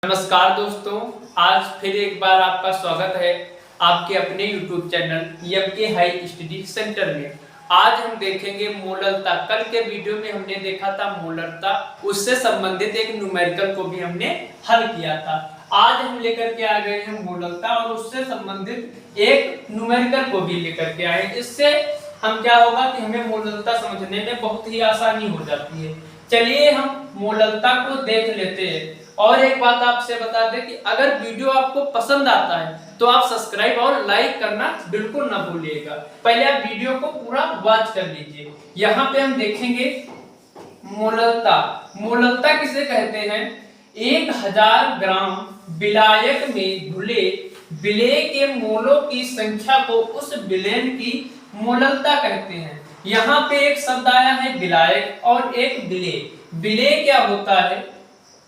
नमस्कार दोस्तों, आज फिर एक बार आपका स्वागत है आपके अपने YouTube channel MK high study centre में। आज हम देखेंगे मोलरता। कल के वीडियो में हमने देखा था मोलरता, उससे संबंधित एक न्यूमेरिकल को भी हमने हल किया था। आज हम लेकर के आ गए हैं मोलरता और उससे संबंधित एक न्यूमेरिकल को भी लेकर के आए। इससे हम क्या होगा कि हमें मोलरता समझने में बहुत ही आसानी हो जाती है। चलिए हम मोलरता को देख लेते हैं। और एक बात आपसे बता दें कि अगर वीडियो आपको पसंद आता है तो आप सब्सक्राइब और लाइक करना बिल्कुल ना भूलिएगा। पहले आप वीडियो को पूरा वॉच कर लीजिए। यहाँ पे हम देखेंगे मोलरता। मोलरता किसे कहते हैं? 1000 ग्राम विलायक में घुले विलेय के मोलों की संख्या को उस विलेय की मोलरता कहते हैं। यहाँ पे एक शब्द आया है विलायक और एक विलेय। विलेय क्या होता है?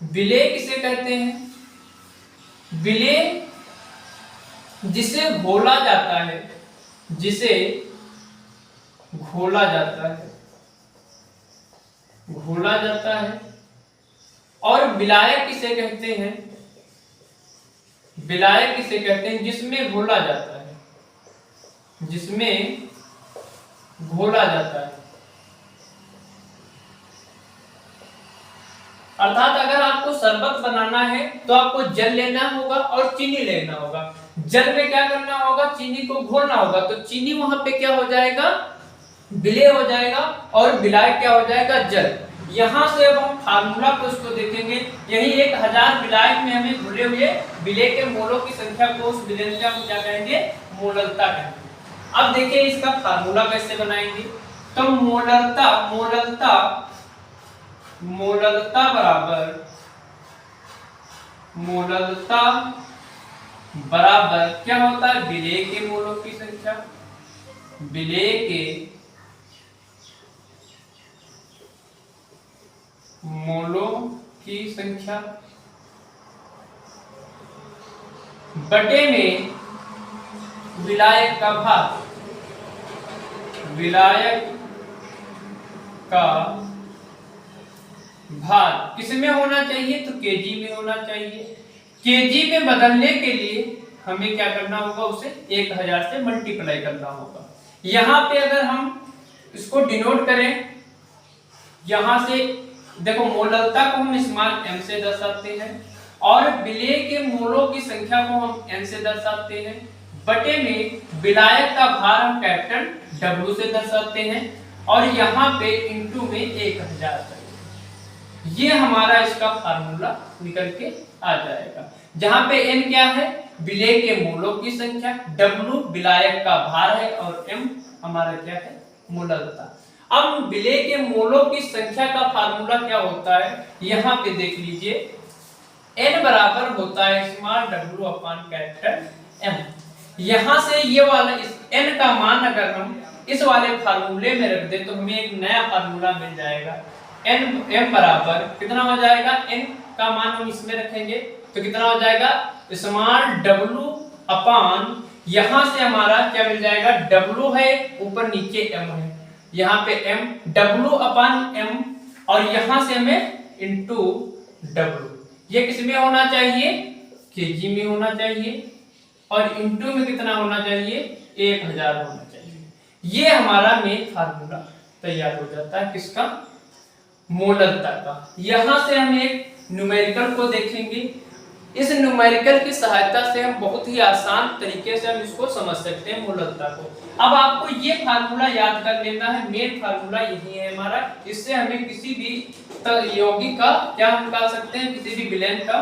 विलेय किसे कहते हैं? विलेय जिसे घोला जाता है, जिसे घोला जाता है, घोला जाता है। और विलायक किसे कहते हैं? विलायक किसे कहते हैं? जिसमें घोला जाता है, जिसमें घोला जाता है। अर्थात अगर आपको शरबत बनाना है तो आपको जल लेना होगा और चीनी लेना होगा। जल में क्या करना होगा? चीनी को घोलना होगा। तो चीनी वहां पे क्या हो जाएगा? विलेय हो जाएगा और विलायक क्या हो जाएगा? जल। यहां से अब हम फार्मूला को इसको देखेंगे। यही 1000 विलायक में हमें घुले हुए विलेय के मोलों की संख्या को उस विलेय का हम क्या कहेंगे? मोलरता कहेंगे। अब देखिए इसका फार्मूला कैसे बनाएंगे। तो मोलरता बराबर क्या होता है? विलेय के मोलों की संख्या। विलेय के मोलों की संख्या बटे में विलायक का भाग। विलायक का भाग किसमें होना चाहिए? तो केजी में होना चाहिए। केजी में बदलने के लिए हमें क्या करना होगा? उसे 1000 से मल्टीप्लाई करना होगा। यहां पे अगर हम इसको डिनोट करें, यहां से देखो मोलरता को हम स्मॉल m से दर्शाते हैं और विलेय के मोलों की संख्या को हम n से दर्शाते हैं। बटे में विलायक का भार हम कैपिटल W से दर्शाते हैं और यहाँ पे इंटू में 1000। ये हमारा इसका फार्मूला निकल के आ जाएगा। जहां पे n क्या है? विलेय के मोलों की संख्या, W विलायक का भार है और m हमारा क्या है? मोलरता। अब विलेय के मोलों की संख्या का फार्मूला क्या होता है? यहाँ पे देख लीजिए, n बराबर होता है small w upon capital M। यहाँ से ये वाला इस n का मान अगर हम इस वाले फार्मूले में रख दे तो हमें एक नया फार्मूला मिल जाएगा। m बराबर कितना हो जाएगा? n का मान हम इसमें रखेंगे तो कितना हो जाएगा? स्मॉल w अपॉन, यहां से हमारा क्या मिल जाएगा? w है, ऊपर नीचे m है। यहाँ पे m w अपॉन m और यहां से हमें इंटू w। ये किसमें होना चाहिए? केजी में होना चाहिए और इंटू में कितना होना चाहिए? 1000 होना चाहिए। ये हमारा मेन फार्मूला तैयार हो जाता है। किसका? मोलरता का। यहां से हम एक न्यूमेरिकल को देखेंगे। इस न्यूमेरिकल की सहायता से हम बहुत ही आसान तरीके से हम इसको समझ सकते हैं मोलरता को। अब आपको ये फार्मूला याद कर लेना है। मेन फार्मूला यही है हमारा। इससे हमें किसी भी यौगिक का क्या हम निकाल सकते हैं? किसी भी विलेय का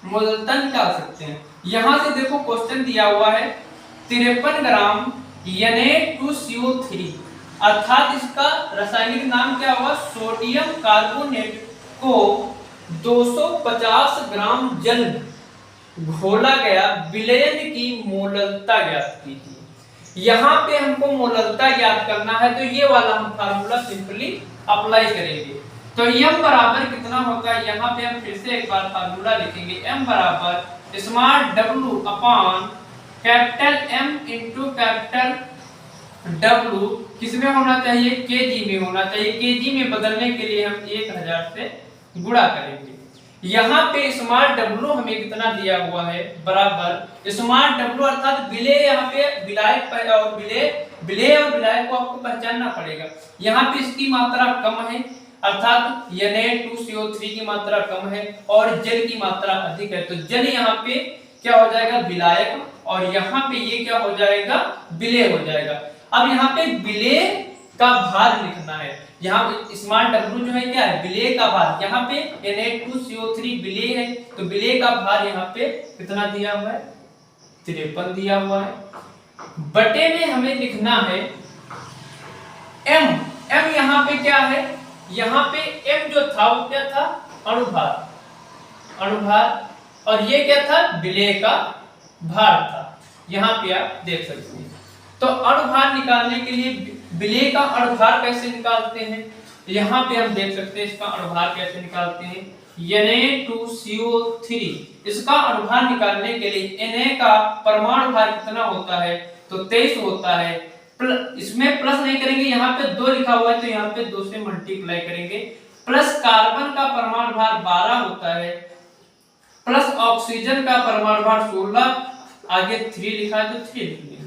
मोलरता निकाल सकते हैं। यहां से देखो क्वेश्चन दिया हुआ है 53 ग्राम Na2CO3, अर्थात इसका रासायनिक नाम क्या होगा? सोडियम कार्बोनेट को 250 ग्राम जल घोला गया विलयन की मोलरता ज्ञात कीजिए। यहाँ पे हमको मोलरता ज्ञात करना है तो ये वाला हम फार्मूला सिंपली अप्लाई करेंगे। तो m बराबर कितना होता है? यहाँ पे हम फिर से एक बार फार्मूला लिखेंगे। m बराबर small w upon capital M into capital W किसमें होना चाहिए? केजी में होना चाहिए। केजी में बदलने के लिए हम 1000 से गुणा करेंगे। यहाँ पे स्मॉल डब्लू हमें कितना दिया हुआ है, बराबर स्मॉल डब्लू अर्थात विलेय, यहाँ पे विलायक और विलेय और विलायक को आपको पहचानना पड़ेगा। यहाँ पे इसकी मात्रा कम है अर्थात Na2CO3 की मात्रा कम है और जल की मात्रा अधिक है, तो जल यहाँ पे क्या हो जाएगा, विलायक, और यहाँ पे ये क्या हो जाएगा, विलेय हो जाएगा। अब यहाँ पे विलेय का भार लिखना है, यहाँ स्मॉल डब्लू जो है क्या है, विलेय का भार, यहाँ पे Na2CO3 विलेय है, तो विलेय का भार यहाँ पे कितना दिया हुआ है, 53 दिया हुआ है। बटे में हमें लिखना है m यहाँ पे क्या है, यहाँ पे m जो था वो क्या था, अणुभार, और ये क्या था, विलेय का भार था। यहाँ पे आप देख सकते हैं। तो अणुभार निकालने के लिए विलेय का अणुभार कैसे निकालते हैं, यहाँ पे हम देख सकते हैं इसका अणुभार कैसे निकालते हैं। Na2CO3 इसका अणुभार निकालने के लिए Na का परमाणु भार कितना होता है, तो 23 होता है। इसमें प्लस नहीं करेंगे, यहाँ पे 2 लिखा हुआ है तो यहाँ पे 2 से मल्टीप्लाई करेंगे। प्लस कार्बन का परमाणु भार 12 होता है, प्लस ऑक्सीजन का परमाणु भार 16, आगे 3 लिखा है तो 3 लिख लेंगे।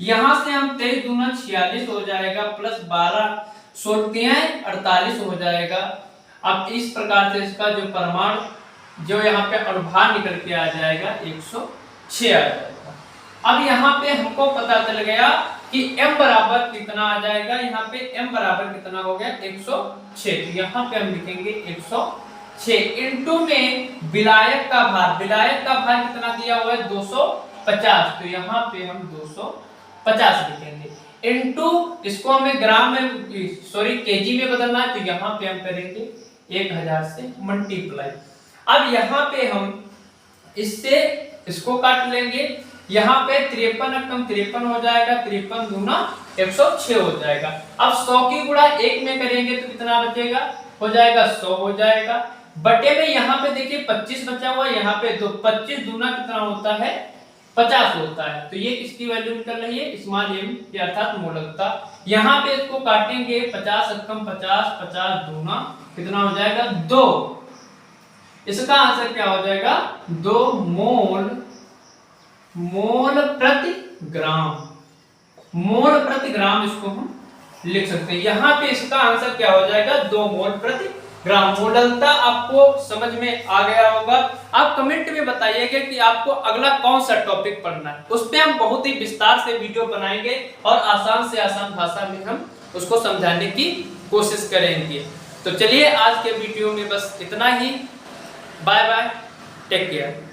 यहाँ से हम 23 दूना 46 हो जाएगा, प्लस 12 16 48 हो जाएगा। अब इस प्रकार से इसका जो परमाणु जो यहाँ पे अणुभार निकल के आ जाएगा 106 आ जाएगा। अब यहाँ पे हमको पता चल गया कि m बराबर कितना आ जाएगा, यहाँ पे m बराबर कितना हो गया 106, तो यहाँ पे हम लिखेंगे 106 इनटू में विलायक का भार कितना दिया हुआ है 250, तो यहाँ पे हम 250 लिखेंगे इनटू इसको हमें ग्राम में केजी में बदलना है, तो यहाँ पे हम करेंगे 1000 से मल्टीप्लाई। अब यहाँ पे हम इससे इसको काट लेंगे, यहाँ पे 53 कम 53 हो जाएगा, 53 दूना 106 हो जाएगा। अब 100 की गुणा 1 में करेंगे तो कितना बचेगा, हो जाएगा 100 हो जाएगा। बटे में यहाँ पे देखिए 25 बचा हुआ, यहाँ पे तो 25 दूना कितना होता है 50 होता है, तो ये किसकी वैल्यू निकल रही है, स्मॉल m अर्थात मोलकता। यहाँ पे इसको काटेंगे 50 कम 50, 50 दूना कितना हो जाएगा 2, इसका आंसर क्या हो जाएगा 2 मोल प्रति ग्राम इसको हम लिख सकते हैं। यहाँ पे इसका आंसर क्या हो जाएगा 2 मोल प्रति ग्राम। मोलकता आपको समझ में आ गया होगा। आप कमेंट में बताइएगा कि आपको अगला कौन सा टॉपिक पढ़ना है, उस पे हम बहुत ही विस्तार से वीडियो बनाएंगे और आसान से आसान भाषा में हम उसको समझाने की कोशिश करेंगे। तो चलिए आज के वीडियो में बस इतना ही। Bye bye, take care.